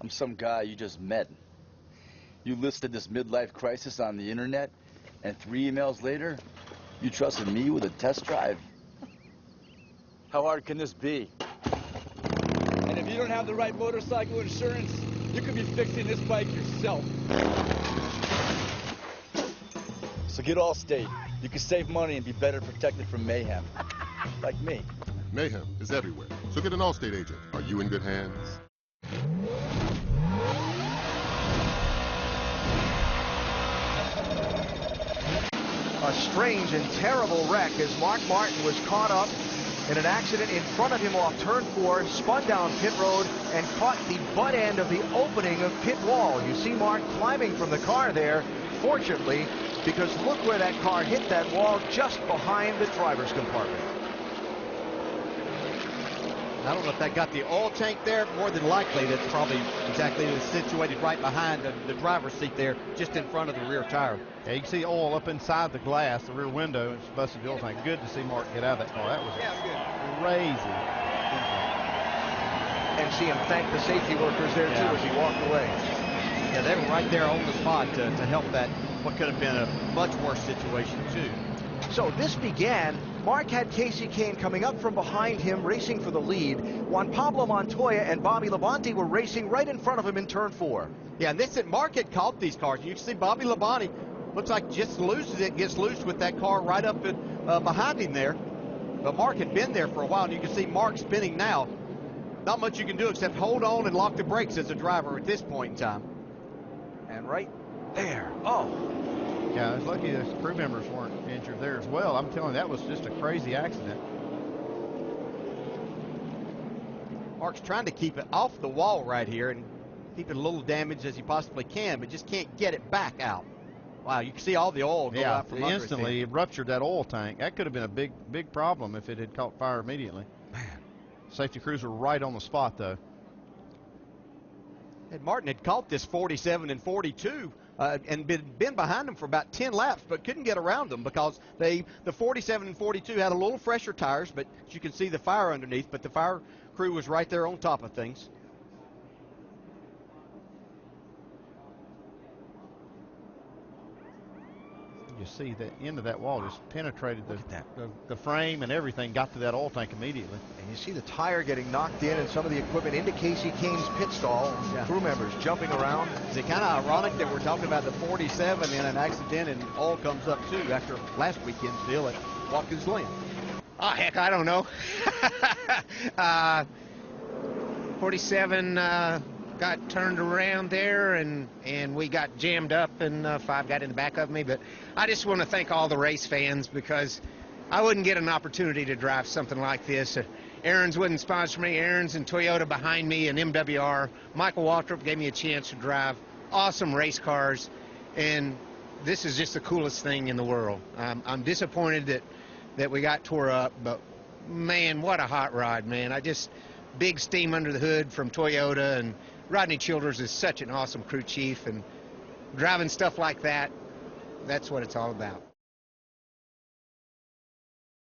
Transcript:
I'm some guy you just met. You listed this midlife crisis on the internet, and 3 emails later, you trusted me with a test drive? How hard can this be? And if you don't have the right motorcycle insurance, you could be fixing this bike yourself. So get Allstate. You can save money and be better protected from mayhem. Like me. Mayhem is everywhere, so get an Allstate agent. Are you in good hands? A strange and terrible wreck as Mark Martin was caught up in an accident in front of him off turn 4, spun down pit road, and caught the butt end of the opening of pit wall. You see Mark climbing from the car there, fortunately, because look where that car hit that wall just behind the driver's compartment. I don't know if that got the oil tank there. More than likely, that's probably exactly situated right behind the driver's seat there, just in front of the rear tire. Yeah, you can see oil up inside the glass, the rear window. It's busted the oil tank. Good to see Mark get out of that car. That was crazy. And see him thank the safety workers there, too, as he walked away. Yeah, they were right there on the spot to help that, what could have been a much worse situation, too. So this began. Mark had Kasey Kahne coming up from behind him, racing for the lead. Juan Pablo Montoya and Bobby Labonte were racing right in front of him in turn 4. Yeah, and this at Mark had caught these cars. You can see Bobby Labonte looks like just loses it, gets loose with that car right up behind him there. But Mark had been there for a while, and you can see Mark spinning now. Not much you can do except hold on and lock the brakes as a driver at this point in time. And right there. Oh. Yeah, it's lucky the crew members weren't injured there as well. I'm telling you, that was just a crazy accident. Mark's trying to keep it off the wall right here and keep it a little damaged as he possibly can, but just can't get it back out. Wow, you can see all the oil go out from under it. Instantly it ruptured that oil tank. That could have been a big problem if it had caught fire immediately. Man. Safety crews were right on the spot, though. And Martin had caught this 47 and 42 and been behind them for about 10 laps, but couldn't get around them because the 47 and 42 had a little fresher tires, but you can see the fire underneath, but the fire crew was right there on top of things. You see the end of that wall just penetrated the frame, and everything got to that oil tank immediately. And you see the tire getting knocked in and some of the equipment into Kasey Kahne's pit stall. Yeah. Crew members jumping around. Is it kind of ironic that we're talking about the 47 in an accident and oil comes up too after last weekend's deal at Watkins Glen? Oh, heck, I don't know. 47 got turned around there, and we got jammed up, and 5 got in the back of me. But I just want to thank all the race fans, because I wouldn't get an opportunity to drive something like this. Aaron's wouldn't sponsor me. Aaron's and Toyota behind me, and MWR. Michael Waltrip gave me a chance to drive awesome race cars, and this is just the coolest thing in the world. I'm disappointed that we got tore up, but man, what a hot rod, man. Big steam under the hood from Toyota, and Rodney Childers is such an awesome crew chief, and driving stuff like that, that's what it's all about.